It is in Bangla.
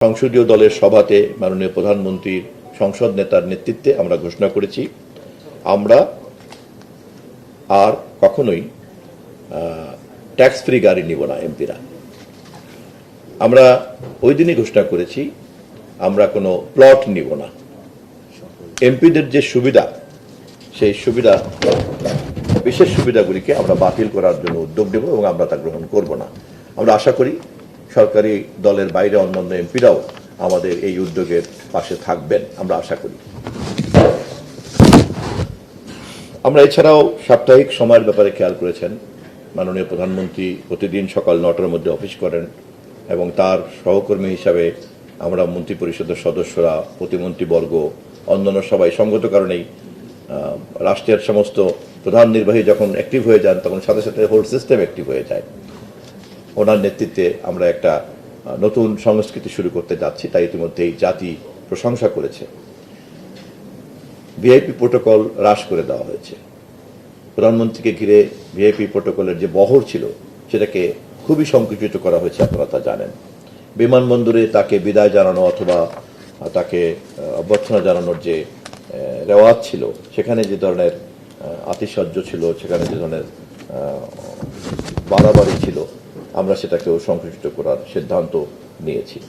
সংসদীয় দলের সভাতে মাননীয় প্রধানমন্ত্রীর সংসদ নেতার নেতৃত্বে আমরা ঘোষণা করেছি আমরা আর কখনোই ট্যাক্স ফ্রি গাড়ি নিব না। এমপিরা আমরা ওই দিনই ঘোষণা করেছি আমরা কোনো প্লট নিব না। এমপিদের যে সুবিধা সেই সুবিধা বিশেষ সুবিধাগুলিকে আমরা বাতিল করার জন্য উদ্যোগ নেব এবং আমরা তা গ্রহণ করব না। আমরা আশা করি সরকারি দলের বাইরে অন্যান্য এমপিরাও আমাদের এই উদ্যোগের পাশে থাকবেন, আমরা আশা করি। আমরা এছাড়াও সাপ্তাহিক সময়ের ব্যাপারে খেয়াল করেছেন, মাননীয় প্রধানমন্ত্রী প্রতিদিন সকাল ৯টার মধ্যে অফিস করেন এবং তার সহকর্মী হিসাবে আমরা মন্ত্রী পরিষদের সদস্যরা, প্রতিমন্ত্রীবর্গ, অন্যান্য সবাই সঙ্গত কারণেই রাষ্ট্রের সমস্ত প্রধান নির্বাহী যখন অ্যাক্টিভ হয়ে যান তখন সাথে সাথে হোল সিস্টেম অ্যাক্টিভ হয়ে যায়। ওনার নেতৃত্বে আমরা একটা নতুন সংস্কৃতি শুরু করতে যাচ্ছি, তাই ইতিমধ্যেই জাতি প্রশংসা করেছে। ভিআইপি প্রোটোকল হ্রাস করে দেওয়া হয়েছে। প্রধানমন্ত্রীকে ঘিরে ভিআইপি প্রোটোকলের যে বহর ছিল সেটাকে খুবই সংকুচিত করা হয়েছে, আপনারা তা জানেন। বিমানবন্দরে তাকে বিদায় জানানো অথবা তাকে অভ্যর্থনা জানানোর যে রেওয়াজ ছিল, সেখানে যে ধরনের আতিশয্য ছিল, সেখানে যে ধরনের বাড়াবাড়ি ছিল, আমরা সেটাকেও সংকুচিত করার সিদ্ধান্ত নিয়েছি।